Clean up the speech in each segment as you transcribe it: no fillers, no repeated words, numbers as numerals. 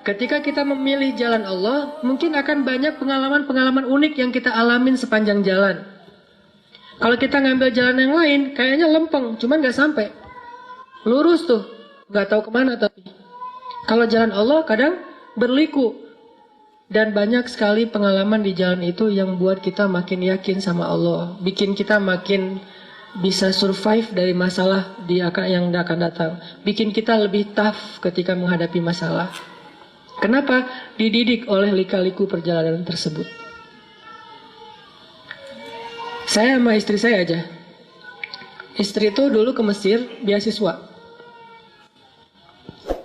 ketika kita memilih jalan Allah, mungkin akan banyak pengalaman-pengalaman unik yang kita alamin sepanjang jalan. Kalau kita ngambil jalan yang lain, kayaknya lempeng, cuman nggak sampai. Lurus tuh, nggak tahu kemana tapi. Kalau jalan Allah kadang berliku. Dan banyak sekali pengalaman di jalan itu yang buat kita makin yakin sama Allah. Bikin kita makin bisa survive dari masalah yang akan datang. Bikin kita lebih tough ketika menghadapi masalah. Kenapa? Dididik oleh lika-liku perjalanan tersebut. Saya sama istri saya aja. Istri itu dulu ke Mesir beasiswa.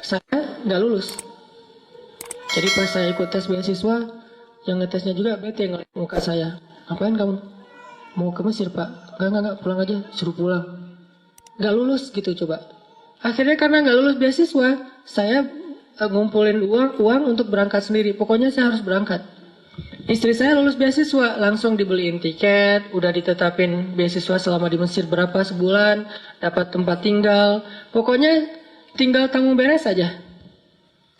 Saya nggak lulus. Jadi pas saya ikut tes beasiswa, yang ngetesnya juga bete ngeliat muka saya. Ngapain kamu? Mau ke Mesir, Pak? Enggak, pulang aja, suruh pulang. Nggak lulus gitu coba. Akhirnya karena nggak lulus beasiswa, saya ngumpulin uang untuk berangkat sendiri. Pokoknya saya harus berangkat. Istri saya lulus beasiswa, langsung dibeliin tiket, udah ditetapin beasiswa selama di Mesir berapa sebulan, dapat tempat tinggal. Pokoknya tinggal tanggung beres saja.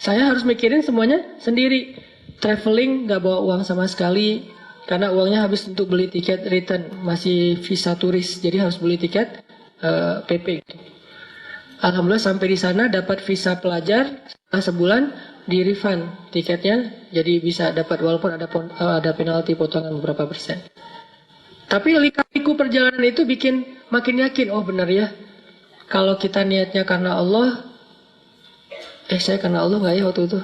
Saya harus mikirin semuanya sendiri. Traveling gak bawa uang sama sekali. Karena uangnya habis untuk beli tiket return. Masih visa turis. Jadi harus beli tiket PP. Alhamdulillah sampai di sana dapat visa pelajar. Setelah sebulan di refund tiketnya. Jadi bisa dapat walaupun ada penalti potongan beberapa persen. Tapi lika-liku perjalanan itu bikin makin yakin. Oh benar ya. Kalau kita niatnya karena Allah. Saya karena Allah nggak ya waktu itu?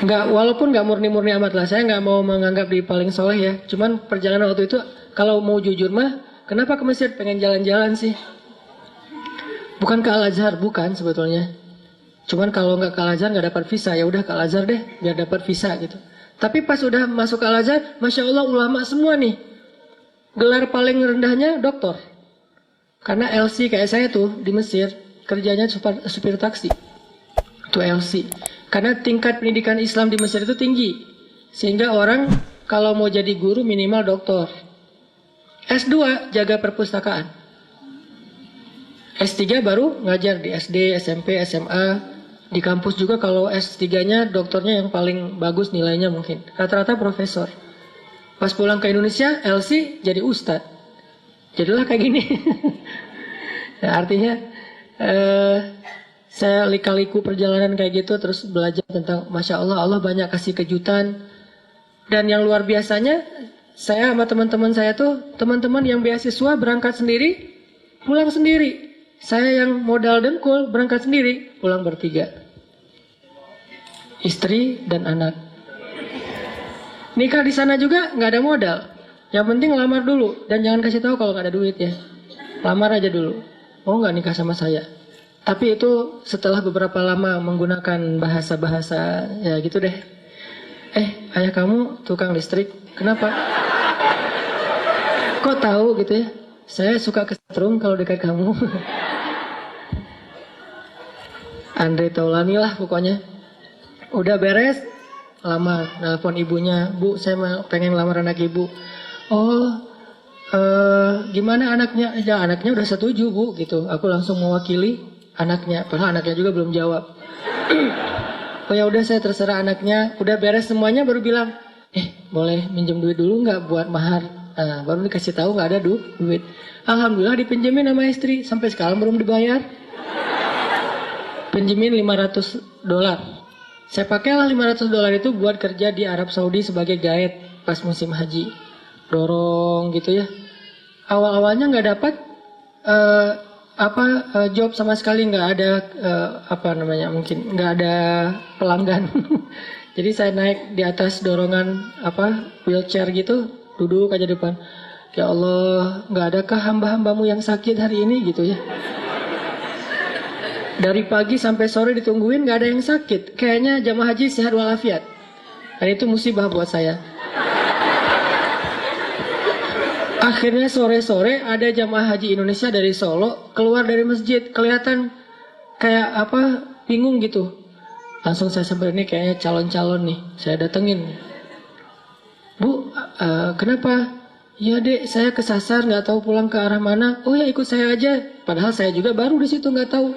Nggak, walaupun nggak murni-murni amat lah. Saya nggak mau menganggap diri paling soleh ya. Cuman perjalanan waktu itu, kalau mau jujur mah, kenapa ke Mesir? Pengen jalan-jalan sih. Bukan ke Al-Azhar, bukan sebetulnya. Cuman kalau nggak ke Al-Azhar nggak dapat visa, ya udah ke Al-Azhar deh, biar dapat visa gitu. Tapi pas udah masuk ke Al-Azhar, Masya Allah ulama semua nih. Gelar paling rendahnya doktor. Karena LC kayak saya tuh di Mesir, kerjanya supir taksi. Itu LC. Karena tingkat pendidikan Islam di Mesir itu tinggi. Sehingga orang kalau mau jadi guru minimal doktor. S2 jaga perpustakaan. S3 baru ngajar di SD, SMP, SMA. Di kampus juga kalau S3-nya doktornya yang paling bagus nilainya mungkin. Rata-rata profesor. Pas pulang ke Indonesia, LC jadi ustadz. Jadilah kayak gini. Nah, artinya saya lika-liku perjalanan kayak gitu terus belajar tentang Masya Allah, Allah banyak kasih kejutan. Dan yang luar biasanya saya sama teman-teman saya tuh, teman-teman yang beasiswa berangkat sendiri, pulang sendiri. Saya yang modal dengkul berangkat sendiri, pulang bertiga. Istri dan anak. Nikah di sana juga nggak ada modal. Yang penting lamar dulu dan jangan kasih tahu kalau nggak ada duit ya. Lamar aja dulu. Oh nggak nikah sama saya. Tapi itu setelah beberapa lama menggunakan bahasa-bahasa ya gitu deh. Ayah kamu tukang listrik, kenapa? Kok tahu gitu ya? Saya suka kesetrum kalau dekat kamu. Andre Taulani lah pokoknya. Udah beres, lamar, nelpon ibunya, Bu saya pengen lamar anak ibu. Oh. Gimana anaknya? Ya anaknya udah setuju Bu gitu. Aku langsung mewakili anaknya. Padahal anaknya juga belum jawab. Oh ya udah saya terserah anaknya. Udah beres semuanya baru bilang, boleh minjem duit dulu nggak buat mahar? Nah, baru dikasih tahu nggak ada duit. Alhamdulillah dipinjemin sama istri. Sampai sekarang belum dibayar. Pinjemin $500. Saya pakailah $500 itu buat kerja di Arab Saudi sebagai guide pas musim haji. Dorong gitu ya. Awal-awalnya nggak dapat job sama sekali, nggak ada mungkin nggak ada pelanggan. Jadi saya naik di atas dorongan wheelchair gitu, duduk aja depan. Ya Allah, nggak adakah hamba-hambamu yang sakit hari ini gitu ya. Dari pagi sampai sore ditungguin nggak ada yang sakit. Kayaknya jamaah haji sehat walafiat. Dan itu musibah buat saya. Akhirnya sore-sore ada jamaah haji Indonesia dari Solo keluar dari masjid, kelihatan kayak bingung gitu. Langsung saya samperin, ini kayaknya calon-calon nih, saya datengin. Bu, kenapa? Ya dek, saya kesasar nggak tahu pulang ke arah mana. Oh ya ikut saya aja. Padahal saya juga baru di situ nggak tahu.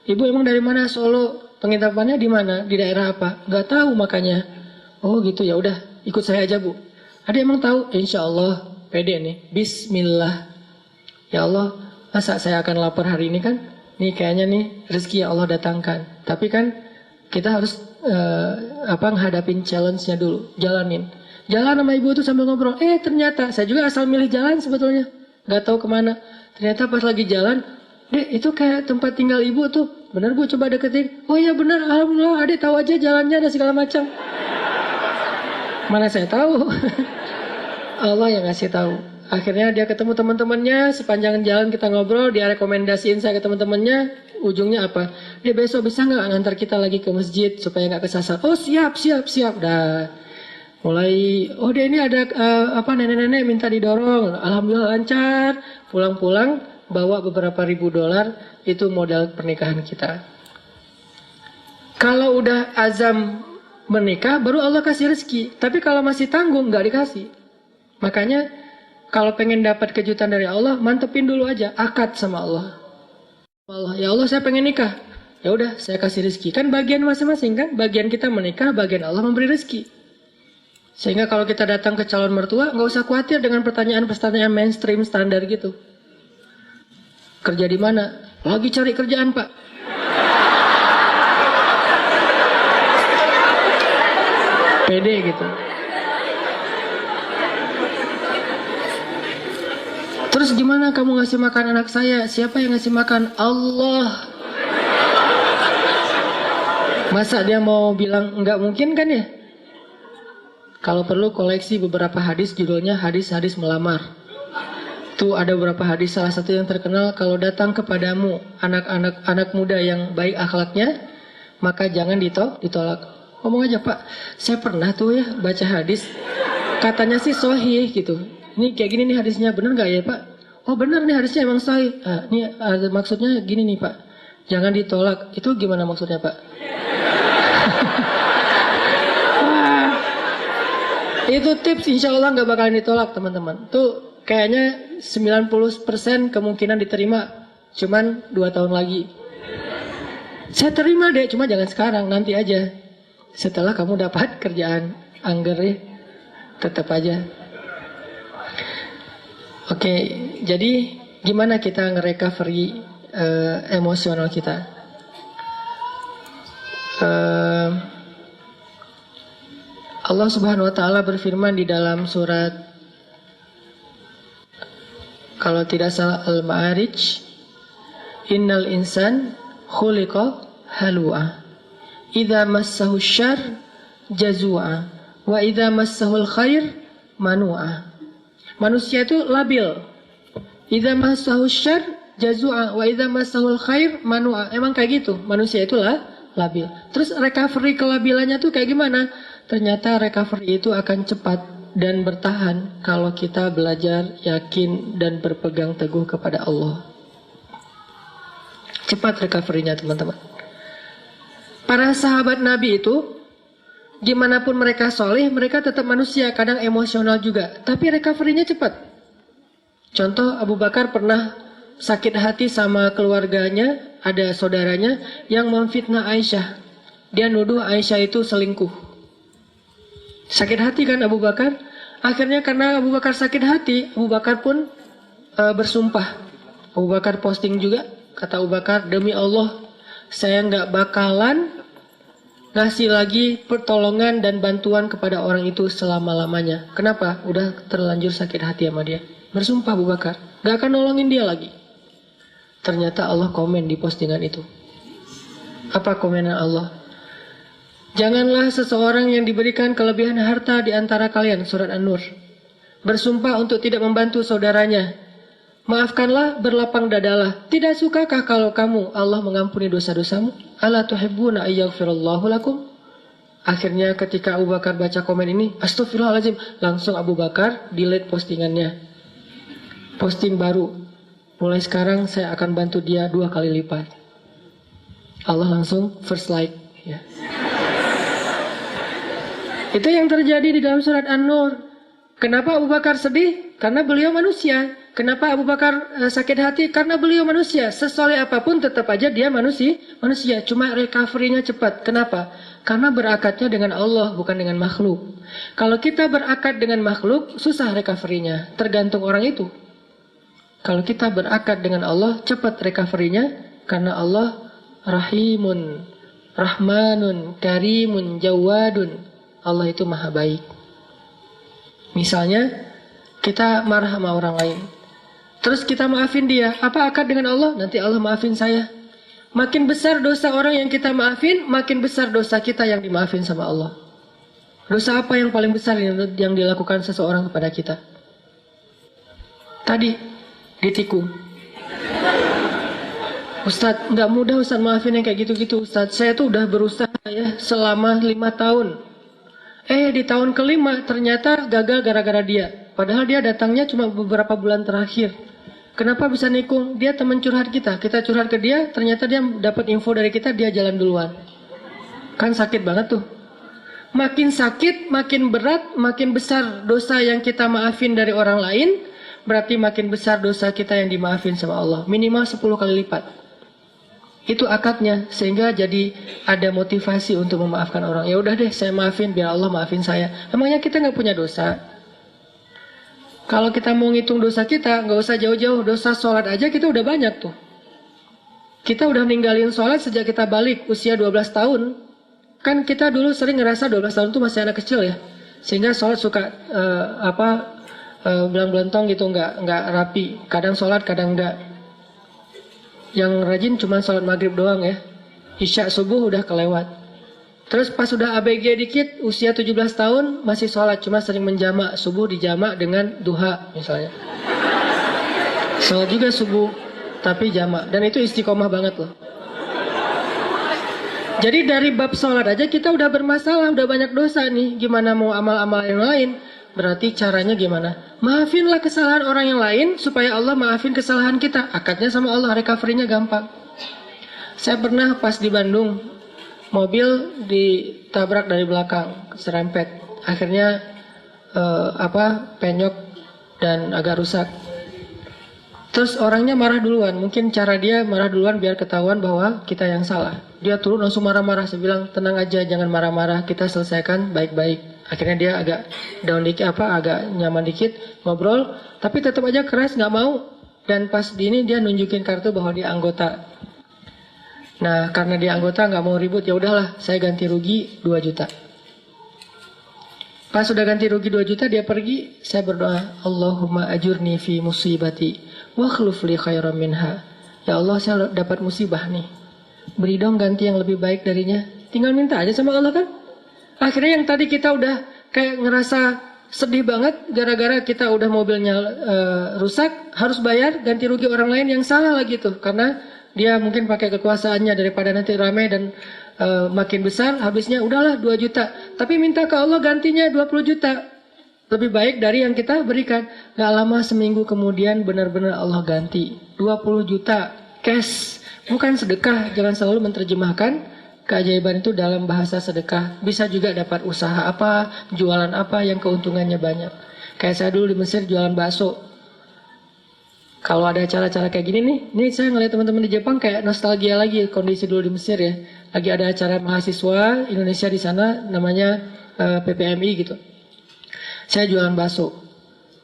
Ibu emang dari mana? Solo. Penginapannya di mana? Di daerah apa? Gak tahu makanya. Oh gitu, ya udah ikut saya aja Bu. Ada emang tahu? Insya Allah pede nih. Bismillah. Ya Allah, masa saya akan lapar hari ini kan? Nih kayaknya nih rezeki yang Allah datangkan. Tapi kan kita harus ngadapin challenge-nya dulu. Jalanin. Jalan sama ibu tuh sambil ngobrol. Ternyata saya juga asal milih jalan sebetulnya. Gak tahu kemana. Ternyata pas lagi jalan, Dek itu kayak tempat tinggal ibu tuh. Bener Bu, coba deketin. Oh iya bener, alhamdulillah Adek tahu aja jalannya dan segala macam. Mana saya tahu. Allah yang ngasih tahu. Akhirnya dia ketemu teman-temannya, sepanjang jalan kita ngobrol, dia rekomendasiin saya ke teman-temannya, ujungnya apa? Dia besok bisa nggak ngantar kita lagi ke masjid supaya nggak kesasar? Oh siap. Dah. Mulai, dia ini ada nenek-nenek minta didorong. Alhamdulillah lancar. Pulang-pulang bawa beberapa ribu dolar, itu modal pernikahan kita. Kalau udah azam menikah, baru Allah kasih rezeki. Tapi kalau masih tanggung, nggak dikasih. Makanya kalau pengen dapat kejutan dari Allah, mantepin dulu aja, akad sama Allah. Ya Allah saya pengen nikah. Ya udah saya kasih rezeki. Kan bagian masing-masing kan, bagian kita menikah, bagian Allah memberi rezeki. Sehingga kalau kita datang ke calon mertua, nggak usah khawatir dengan pertanyaan-pertanyaan mainstream standar gitu. Kerja di mana? Lagi cari kerjaan Pak. Pede gitu. Terus gimana kamu ngasih makan anak saya? Siapa yang ngasih makan? Allah. Masa dia mau bilang enggak mungkin kan ya? Kalau perlu koleksi beberapa hadis, judulnya hadis-hadis melamar. Tuh ada beberapa hadis, salah satu yang terkenal, kalau datang kepadamu anak muda yang baik akhlaknya, maka jangan ditolak. Ngomong aja Pak, saya pernah tuh ya baca hadis, katanya sih sahih gitu. Ini kayak gini nih hadisnya, bener gak ya Pak? Oh bener nih hadisnya emang sahih. Ini maksudnya gini nih Pak, jangan ditolak. Itu gimana maksudnya Pak? Itu tips, insya Allah gak bakalan ditolak teman-teman. Tuh kayaknya 90% kemungkinan diterima, cuman 2 tahun lagi. Saya terima deh, cuma jangan sekarang, nanti aja. Setelah kamu dapat kerjaan, angger ya, tetap aja. Oke, jadi gimana kita nge-recovery emosional kita? Allah Subhanahu wa taala berfirman di dalam surat, kalau tidak salah Al-Ma'arij, innal insan khuliqa halu'a idza massahu syarr jazua wa idza massahul khair manu'a. Manusia itu labil. Idza massahu syarr jazua wa idza massahul khair manu'a. Emang kayak gitu. Manusia itu labil. Terus recovery kelabilannya tuh kayak gimana? Ternyata recovery itu akan cepat dan bertahan kalau kita belajar yakin dan berpegang teguh kepada Allah. Cepat recovery-nya teman-teman. Para sahabat Nabi itu, gimana pun mereka soleh, mereka tetap manusia, kadang emosional juga. Tapi recovery-nya cepat. Contoh Abu Bakar pernah sakit hati sama keluarganya, ada saudaranya yang memfitnah Aisyah. Dia nuduh Aisyah itu selingkuh. Sakit hati kan Abu Bakar? Akhirnya karena Abu Bakar sakit hati, Abu Bakar pun bersumpah. Abu Bakar posting juga, kata Abu Bakar, demi Allah, saya nggak bakalan ngasih lagi pertolongan dan bantuan kepada orang itu selama-lamanya. Kenapa? Udah terlanjur sakit hati sama dia. Bersumpah Abu Bakar, nggak akan nolongin dia lagi. Ternyata Allah komen di postingan itu. Apa komenan Allah? Janganlah seseorang yang diberikan kelebihan harta di antara kalian, surat An-Nur, bersumpah untuk tidak membantu saudaranya. Maafkanlah, berlapang dadalah. Tidak sukakah kalau kamu Allah mengampuni dosa-dosamu? Ala tuhibbuna ayyaghfirallahu lakum? Akhirnya ketika Abu Bakar baca komen ini, astagfirullahaladzim, langsung Abu Bakar delete postingannya. Posting baru. Mulai sekarang saya akan bantu dia 2 kali lipat. Allah langsung first like. Ya. Itu yang terjadi di dalam surat An-Nur. Kenapa Abu Bakar sedih? Karena beliau manusia. Kenapa Abu Bakar sakit hati? Karena beliau manusia. Sesoleh apapun tetap aja dia manusia. Cuma recovery-nya cepat. Kenapa? Karena berakadnya dengan Allah, bukan dengan makhluk. Kalau kita berakad dengan makhluk, susah recovery-nya. Tergantung orang itu. Kalau kita berakad dengan Allah, cepat recovery-nya. Karena Allah Rahimun, Rahmanun, Karimun, Jawadun. Allah itu maha baik. Misalnya, kita marah sama orang lain. Terus kita maafin dia. Apa akad dengan Allah? Nanti Allah maafin saya. Makin besar dosa orang yang kita maafin, makin besar dosa kita yang dimaafin sama Allah. Dosa apa yang paling besar yang dilakukan seseorang kepada kita? Tadi, ditikung. Ustadz, nggak mudah Ustadz maafin yang kayak gitu-gitu Ustadz. Saya tuh udah berusaha ya selama 5 tahun. Di tahun kelima ternyata gagal gara-gara dia. Padahal dia datangnya cuma beberapa bulan terakhir. Kenapa bisa nikung? Dia teman curhat kita. Kita curhat ke dia, ternyata dia dapat info dari kita, dia jalan duluan. Kan sakit banget tuh. Makin sakit, makin berat, makin besar dosa yang kita maafin dari orang lain, berarti makin besar dosa kita yang dimaafin sama Allah. Minimal 10 kali lipat. Itu akadnya, sehingga jadi ada motivasi untuk memaafkan orang. Ya udah deh, saya maafin biar Allah maafin saya. Emangnya kita nggak punya dosa? Kalau kita mau ngitung dosa kita, nggak usah jauh-jauh. Dosa sholat aja kita udah banyak tuh. Kita udah ninggalin sholat sejak kita balik usia 12 tahun. Kan kita dulu sering ngerasa 12 tahun tuh masih anak kecil ya. Sehingga sholat suka belang-belentong gitu, nggak rapi. Kadang sholat, kadang enggak. Yang rajin cuma sholat maghrib doang ya. Isya subuh udah kelewat. Terus pas udah ABG dikit, usia 17 tahun masih sholat, cuma sering menjamak. Subuh dijamak dengan duha misalnya. Sholat juga subuh, tapi jamak. Dan itu istiqomah banget loh. Jadi dari bab sholat aja kita udah bermasalah, udah banyak dosa nih. Gimana mau amal-amal yang lain? Berarti caranya gimana? Maafinlah kesalahan orang yang lain supaya Allah maafin kesalahan kita. Akadnya sama Allah, recovery-nya gampang. Saya pernah pas di Bandung, mobil ditabrak dari belakang, serempet. Akhirnya penyok dan agak rusak. Terus orangnya marah duluan. Mungkin cara dia marah duluan biar ketahuan bahwa kita yang salah. Dia turun langsung marah-marah. Saya bilang, tenang aja, jangan marah-marah. Kita selesaikan baik-baik. Akhirnya dia agak down dikit, agak nyaman dikit, ngobrol. Tapi tetap aja keras, nggak mau. Dan pas di ini dia nunjukin kartu bahwa dia anggota. Nah, karena dia anggota nggak mau ribut, ya udahlah, saya ganti rugi 2 juta. Pas sudah ganti rugi 2 juta, dia pergi. Saya berdoa, Allahumma ajurni fi musibati wa khluf li khairan minha. Ya Allah, saya dapat musibah nih. Beri dong ganti yang lebih baik darinya. Tinggal minta aja sama Allah kan. Akhirnya yang tadi kita udah kayak ngerasa sedih banget gara-gara kita udah mobilnya rusak, harus bayar ganti rugi orang lain yang salah lagi tuh. Karena dia mungkin pakai kekuasaannya daripada nanti ramai dan makin besar, habisnya udahlah 2 juta. Tapi minta ke Allah gantinya 20 juta. Lebih baik dari yang kita berikan. Gak lama seminggu kemudian benar-benar Allah ganti 20 juta cash. Bukan sedekah, jangan selalu menerjemahkan keajaiban itu dalam bahasa sedekah. Bisa juga dapat usaha apa, jualan apa yang keuntungannya banyak. Kayak saya dulu di Mesir jualan bakso. Kalau ada acara-acara kayak gini nih saya ngeliat teman-teman di Jepang kayak nostalgia lagi kondisi dulu di Mesir ya. Lagi ada acara mahasiswa Indonesia di sana namanya PPMI gitu. Saya jualan bakso.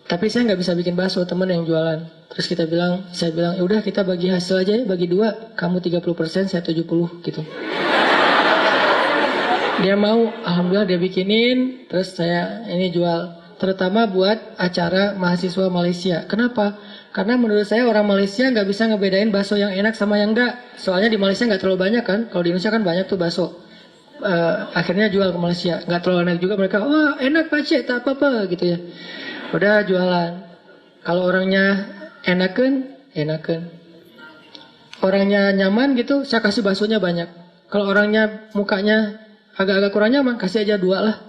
Tapi saya nggak bisa bikin bakso, teman yang jualan. Terus saya bilang, ya udah kita bagi hasil aja ya, bagi 2. Kamu 30%, saya 70 gitu. Dia mau, alhamdulillah dia bikinin, terus saya ini jual. Terutama buat acara mahasiswa Malaysia. Kenapa? Karena menurut saya orang Malaysia nggak bisa ngebedain bakso yang enak sama yang enggak. Soalnya di Malaysia nggak terlalu banyak kan. Kalau di Indonesia kan banyak tuh bakso. Akhirnya jual ke Malaysia. Nggak terlalu enak juga mereka. Wah enak Pak Cik, tak apa-apa gitu ya. Udah jualan. Kalau orangnya enakan. Orangnya nyaman gitu, saya kasih baksonya banyak. Kalau orangnya mukanya agak-agak kurang nyaman, kasih aja 2 lah.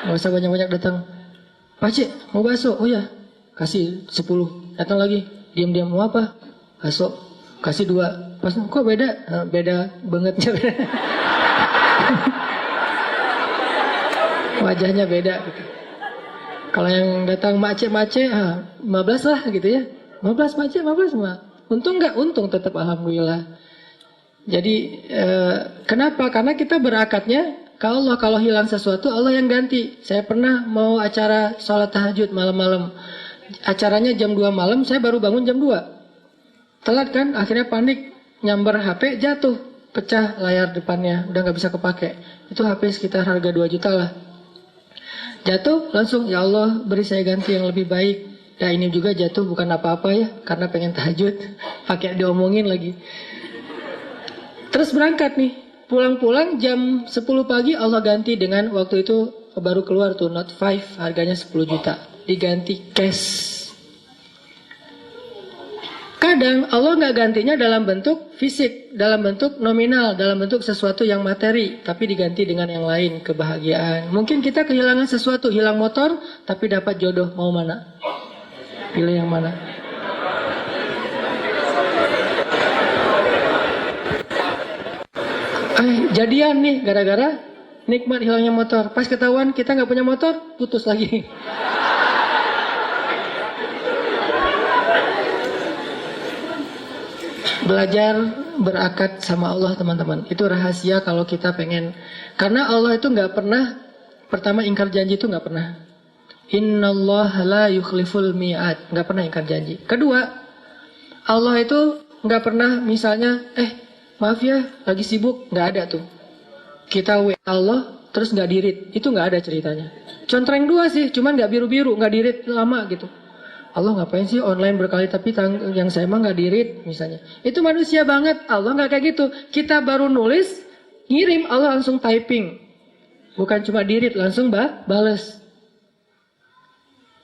Nggak usah banyak-banyak datang. Pak Cik, mau bakso? Oh ya, kasih 10. Datang lagi, diam-diam mau apa? Bakso, kasih 2. Pas, kok beda? Beda banget. Wajahnya beda gitu. Kalau yang datang macet-macet, 15 lah gitu ya. 15 macet, 15 mah. Untung nggak? Untung tetap alhamdulillah. Jadi kenapa? Karena kita berakatnya kalau hilang sesuatu Allah yang ganti. Saya pernah mau acara sholat tahajud malam-malam. Acaranya jam 2 malam, saya baru bangun jam 2. Telat kan? Akhirnya panik, nyamber HP, jatuh. Pecah layar depannya, udah nggak bisa kepake. Itu HP sekitar harga 2 juta lah. Jatuh, langsung ya Allah beri saya ganti yang lebih baik. Nah ini juga jatuh bukan apa-apa ya, karena pengen tahajud. Pakai diomongin lagi. Terus berangkat nih. Pulang-pulang jam 10 pagi Allah ganti dengan waktu itu baru keluar tuh Note 5 harganya 10 juta. Diganti cash. Kadang Allah nggak gantinya dalam bentuk fisik, dalam bentuk nominal, dalam bentuk sesuatu yang materi, tapi diganti dengan yang lain, kebahagiaan. Mungkin kita kehilangan sesuatu, hilang motor, tapi dapat jodoh, mau mana? Pilih yang mana? Jadian nih, gara-gara nikmat hilangnya motor. Pas ketahuan kita nggak punya motor, putus lagi. Belajar berakat sama Allah teman-teman. Itu rahasia kalau kita pengen. Karena Allah itu nggak pernah, pertama ingkar janji itu nggak pernah. Innallaha la yukhliful mi'ad. Nggak pernah ingkar janji. Kedua, Allah itu nggak pernah misalnya, maaf ya lagi sibuk. Nggak ada tuh. Kita WA Allah terus nggak dirit. Itu nggak ada ceritanya. Contreng dua sih, cuman nggak biru-biru, nggak dirit lama gitu. Allah ngapain sih online berkali tapi yang saya mah nggak dirit misalnya. Itu manusia banget. Allah nggak kayak gitu. Kita baru nulis, ngirim Allah langsung typing. Bukan cuma dirit, langsung bales.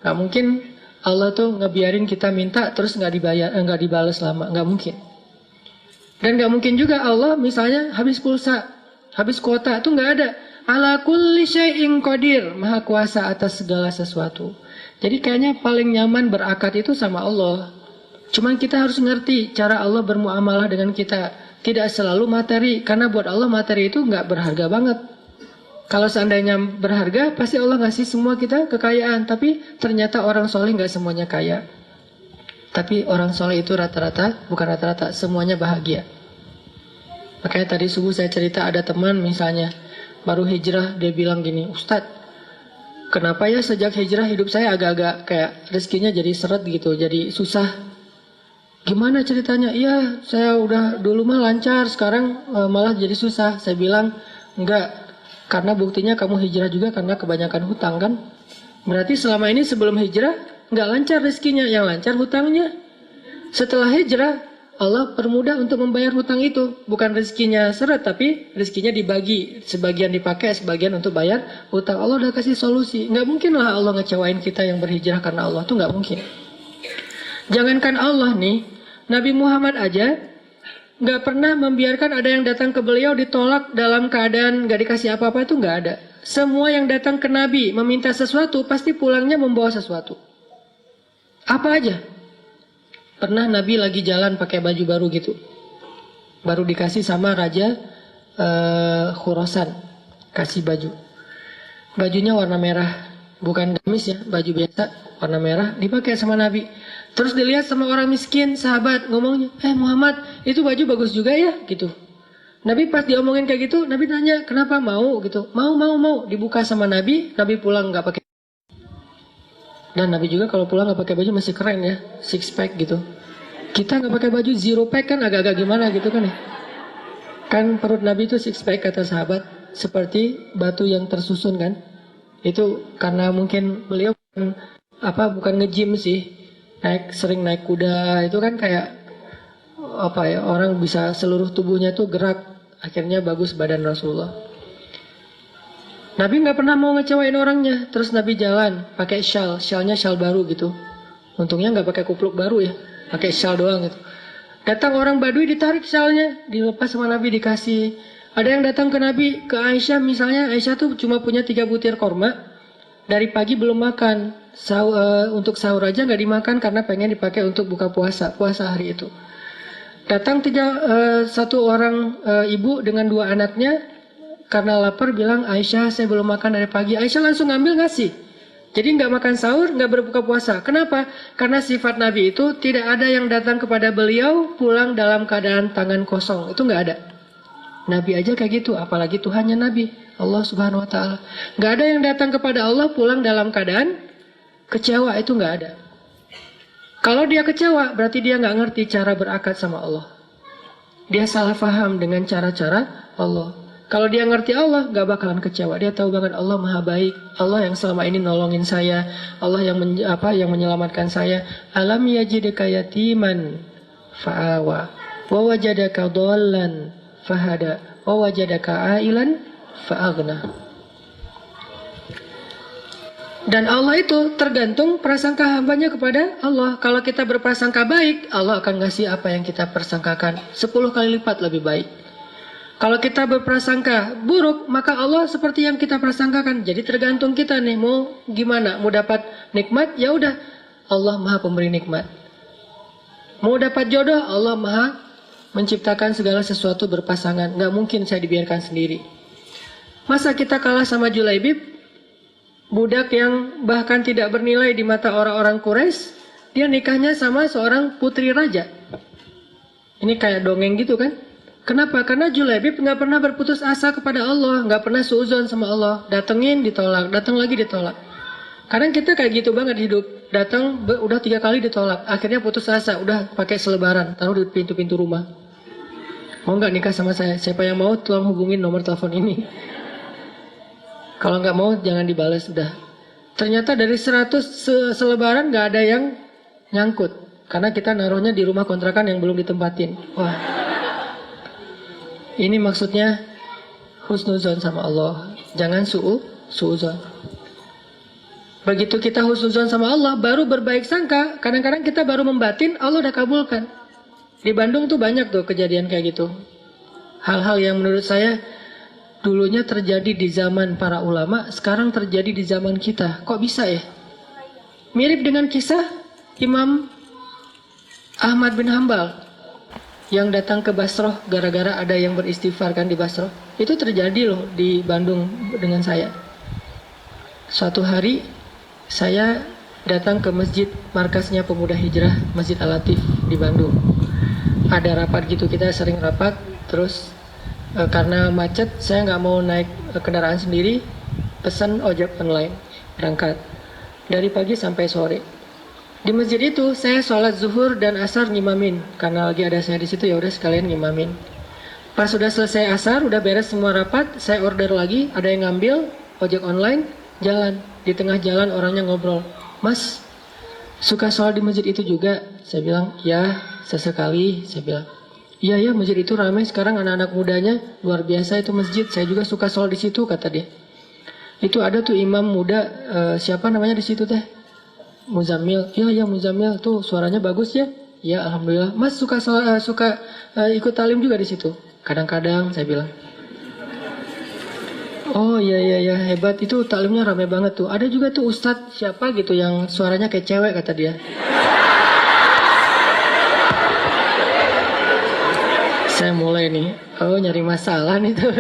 Gak mungkin Allah tuh ngebiarin kita minta terus nggak dibales lama. Nggak mungkin. Dan nggak mungkin juga Allah misalnya habis pulsa, habis kuota itu nggak ada. Ala kulli syai'in qadir, maha kuasa atas segala sesuatu. Jadi kayaknya paling nyaman berakad itu sama Allah. Cuman kita harus ngerti cara Allah bermuamalah dengan kita. Tidak selalu materi. Karena buat Allah materi itu nggak berharga banget. Kalau seandainya berharga, pasti Allah ngasih semua kita kekayaan. Tapi ternyata orang soleh nggak semuanya kaya. Tapi orang soleh itu rata-rata, bukan rata-rata, semuanya bahagia. Makanya tadi subuh saya cerita ada teman misalnya, baru hijrah, dia bilang gini, Ustadz, kenapa ya sejak hijrah hidup saya agak-agak kayak rezekinya jadi seret gitu, jadi susah. Gimana ceritanya? Iya, saya udah dulu mah lancar, sekarang malah jadi susah. Saya bilang, enggak, karena buktinya kamu hijrah juga karena kebanyakan hutang kan. Berarti selama ini sebelum hijrah, enggak lancar rezekinya, yang lancar hutangnya. Setelah hijrah, Allah permudah untuk membayar hutang itu. Bukan rezekinya seret, tapi rezekinya dibagi. Sebagian dipakai, sebagian untuk bayar hutang. Allah udah kasih solusi. Nggak mungkin lah Allah ngecewain kita yang berhijrah karena Allah. Itu nggak mungkin. Jangankan Allah nih, Nabi Muhammad aja nggak pernah membiarkan ada yang datang ke beliau ditolak dalam keadaan nggak dikasih apa-apa, itu nggak ada. Semua yang datang ke Nabi meminta sesuatu, pasti pulangnya membawa sesuatu. Apa aja? Pernah Nabi lagi jalan pakai baju baru gitu. Baru dikasih sama Raja Khurasan. Kasih baju. Bajunya warna merah. Bukan gamis ya, baju biasa. Warna merah. Dipakai sama Nabi. Terus dilihat sama orang miskin, sahabat. Ngomongnya, Muhammad, itu baju bagus juga ya? Gitu. Nabi pas diomongin kayak gitu, Nabi tanya, kenapa mau? Gitu. Mau. Dibuka sama Nabi. Nabi pulang gak pakai. Dan Nabi juga kalau pulang nggak pakai baju masih keren ya, six pack gitu. Kita nggak pakai baju zero pack kan agak-agak gimana gitu kan ya. Kan perut Nabi itu six pack kata sahabat, seperti batu yang tersusun kan. Itu karena mungkin beliau bukan nge-gym sih, sering naik kuda itu kan kayak orang bisa seluruh tubuhnya tuh gerak, akhirnya bagus badan Rasulullah. Nabi nggak pernah mau ngecewain orangnya. Terus Nabi jalan pakai syalnya syal baru gitu. Untungnya nggak pakai kupluk baru ya, pakai syal doang gitu. Datang orang Badui ditarik syalnya, dilepas sama Nabi dikasih. Ada yang datang ke Nabi, ke Aisyah misalnya, Aisyah tuh cuma punya 3 butir korma. Dari pagi belum makan, untuk sahur aja nggak dimakan karena pengen dipakai untuk buka puasa hari itu. Datang satu orang ibu dengan 2 anaknya. Karena lapar bilang, Aisyah saya belum makan dari pagi. Aisyah langsung ngambil ngasih. Jadi nggak makan sahur, nggak berbuka puasa. Kenapa? Karena sifat Nabi itu tidak ada yang datang kepada beliau pulang dalam keadaan tangan kosong. Itu nggak ada. Nabi aja kayak gitu, apalagi Tuhannya Nabi, Allah Subhanahu Wa Taala. Nggak ada yang datang kepada Allah pulang dalam keadaan kecewa, itu nggak ada. Kalau dia kecewa, berarti dia nggak ngerti cara berakad sama Allah. Dia salah paham dengan cara-cara Allah. Kalau dia ngerti Allah, gak bakalan kecewa. Dia tahu banget Allah maha baik. Allah yang selama ini nolongin saya. Allah yang yang menyelamatkan saya. Alam yajidka yatiman fa'awa. Wa wajadaka dhallan fahada. Wa wajadaka ailan fa'aghna. Dan Allah itu tergantung prasangka hambanya kepada Allah. Kalau kita berprasangka baik, Allah akan ngasih apa yang kita persangkakan 10 kali lipat lebih baik. Kalau kita berprasangka buruk, maka Allah seperti yang kita prasangkakan. Jadi tergantung kita nih, mau gimana? Mau dapat nikmat, ya udah, Allah maha pemberi nikmat. Mau dapat jodoh, Allah maha menciptakan segala sesuatu berpasangan. Nggak mungkin saya dibiarkan sendiri. Masa kita kalah sama Julaibib, budak yang bahkan tidak bernilai di mata orang-orang Quraisy, dia nikahnya sama seorang putri raja. Ini kayak dongeng gitu kan? Kenapa? Karena Julaibib nggak pernah berputus asa kepada Allah, nggak pernah suuzon sama Allah. Datengin ditolak, datang lagi ditolak. Kadang kita kayak gitu banget hidup. Datang udah 3 kali ditolak, akhirnya putus asa, udah pakai selebaran, taruh di pintu-pintu rumah. Mau nggak nikah sama saya? Siapa yang mau tolong hubungin nomor telepon ini. Kalau nggak mau jangan dibales udah. Ternyata dari 100 selebaran nggak ada yang nyangkut, karena kita naruhnya di rumah kontrakan yang belum ditempatin. Wah. Ini maksudnya husnuzon sama Allah. Jangan suuzon. Begitu kita husnuzon sama Allah, baru berbaik sangka. Kadang-kadang kita baru membatin, Allah udah kabulkan. Di Bandung tuh banyak tuh kejadian kayak gitu. Hal-hal yang menurut saya dulunya terjadi di zaman para ulama, sekarang terjadi di zaman kita. Kok bisa ya? Mirip dengan kisah Imam Ahmad bin Hambal yang datang ke Basroh gara-gara ada yang beristighfar kan di Basroh. Itu terjadi loh di Bandung dengan saya. Suatu hari saya datang ke masjid markasnya Pemuda Hijrah, Masjid Al-Latif di Bandung. Ada rapat gitu, kita sering rapat. Terus karena macet saya nggak mau naik kendaraan sendiri, pesan ojek online, berangkat dari pagi sampai sore. Di masjid itu saya sholat zuhur dan asar ngimamin, karena lagi ada saya di situ, ya udah sekalian ngimamin. Pas sudah selesai asar, udah beres semua rapat, saya order lagi, ada yang ngambil ojek online, jalan. Di tengah jalan orangnya ngobrol, Mas, suka sholat di masjid itu juga? Saya bilang, ya sesekali. Saya bilang, iya ya, masjid itu ramai sekarang, anak-anak mudanya luar biasa itu masjid. Saya juga suka sholat di situ, kata dia. Itu ada tuh imam muda, siapa namanya di situ teh? Muzammil. Ya Muzammil tuh suaranya bagus ya. Ya alhamdulillah. Mas suka ikut talim juga di situ. Kadang-kadang saya bilang. Oh iya hebat, itu talimnya ramai banget tuh. Ada juga tuh ustadz siapa gitu yang suaranya kayak cewek, kata dia. Saya mulai nih, nyari masalah nih tuh.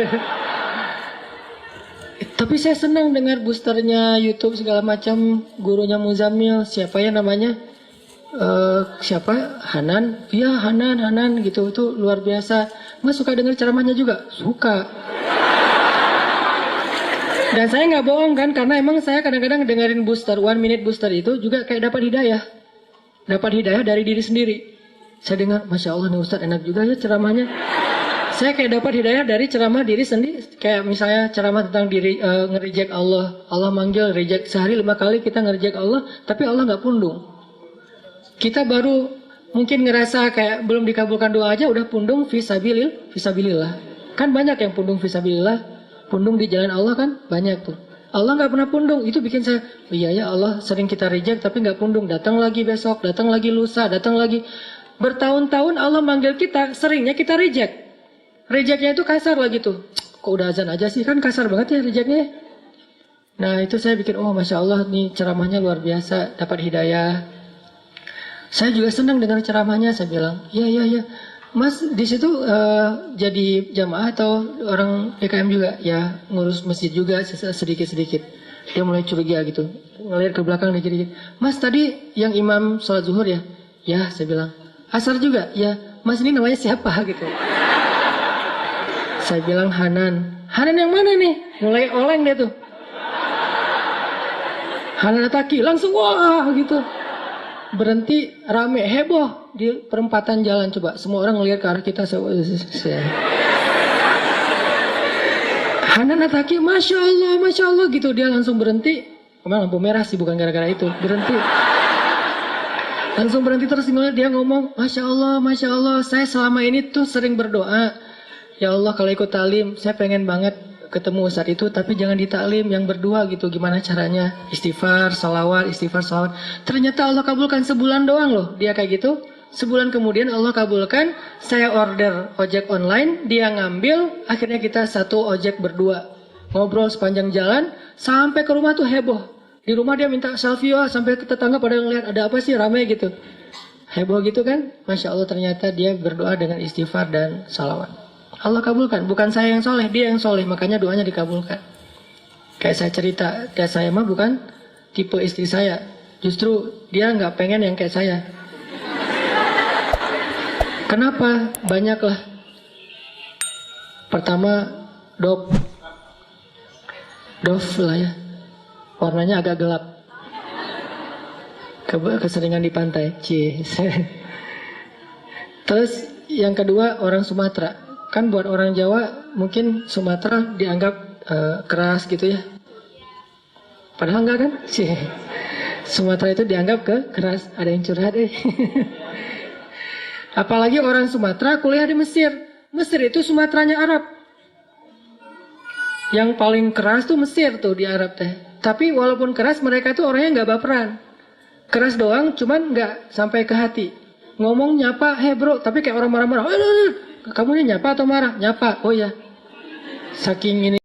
Tapi saya senang dengar boosternya YouTube segala macam, gurunya Muzammil, siapa ya namanya? Siapa? Hanan? Iya Hanan gitu, itu luar biasa. Mas suka dengar ceramahnya juga? Suka. Dan saya nggak bohong kan, karena emang saya kadang-kadang dengerin booster, 1 minute booster itu juga kayak dapat hidayah. Dapat hidayah dari diri sendiri. Saya dengar, Masya Allah nih Ustaz enak juga ya ceramahnya. Saya kayak dapat hidayah dari ceramah diri sendiri. Kayak misalnya ceramah tentang diri, nge-reject Allah. Allah manggil, reject. Sehari 5 kali kita nge-reject Allah, tapi Allah nggak pundung. Kita baru mungkin ngerasa kayak belum dikabulkan doa aja, udah pundung fisabilillah. Kan banyak yang pundung fisabilillah. Pundung di jalan Allah kan banyak tuh. Allah nggak pernah pundung. Itu bikin saya, oh iya ya Allah sering kita reject tapi nggak pundung. Datang lagi besok, datang lagi lusa, datang lagi. Bertahun-tahun Allah manggil kita, seringnya kita reject. Rejectnya itu kasar lah gitu. Kok udah azan aja sih, kan kasar banget ya rejectnya. Nah itu saya bikin, oh Masya Allah nih ceramahnya luar biasa, dapat hidayah. Saya juga senang dengar ceramahnya. Saya bilang, iya Mas di situ jadi jamaah atau orang PKM juga? Ya ngurus masjid juga sedikit-sedikit. Dia mulai curiga gitu. Ngelihat ke belakang dia jadi, Mas tadi yang imam sholat zuhur ya? Ya, saya bilang. Asar juga? Ya. Mas ini namanya siapa gitu? Saya bilang Hanan. Hanan yang mana nih? Mulai oleng dia tuh. Hanan Ataki. Langsung wah gitu. Berhenti rame heboh di perempatan jalan. Coba semua orang ngelihat ke arah kita. Hanan Ataki, Masya Allah gitu. Dia langsung berhenti. Memang lampu merah sih, bukan gara-gara itu. Berhenti. Langsung berhenti terus dia ngomong, Masya Allah, saya selama ini tuh sering berdoa. Ya Allah kalau ikut talim, saya pengen banget ketemu saat itu, tapi jangan di taklim yang berdua gitu. Gimana caranya? Istighfar, salawat. Ternyata Allah kabulkan sebulan doang loh. Dia kayak gitu. Sebulan kemudian Allah kabulkan, saya order ojek online, dia ngambil, akhirnya kita satu ojek berdua. Ngobrol sepanjang jalan, sampai ke rumah tuh heboh. Di rumah dia minta selfie, sampai ke tetangga pada ngeliat, ada apa sih ramai gitu. Heboh gitu kan, Masya Allah ternyata dia berdoa dengan istighfar dan salawat. Allah kabulkan, bukan saya yang soleh, dia yang soleh, makanya doanya dikabulkan. Kayak saya cerita, kayak saya mah bukan tipe istri saya. Justru dia nggak pengen yang kayak saya. Kenapa? Banyaklah. Pertama, Dove lah ya. Warnanya agak gelap. Keseringan di pantai. Terus yang kedua orang Sumatera. Kan buat orang Jawa mungkin Sumatera dianggap keras gitu ya. Padahal enggak kan? Sumatera itu dianggap keras. Ada yang curhat Apalagi orang Sumatera kuliah di Mesir. Mesir itu Sumateranya Arab. Yang paling keras tuh Mesir tuh di Arab teh. Tapi walaupun keras mereka tuh orangnya nggak baperan. Keras doang, cuman nggak sampai ke hati. Ngomong nyapa, bro, tapi kayak orang marah-marah. Kamu ini nyapa atau marah? Nyapa. Oh ya. Saking ini.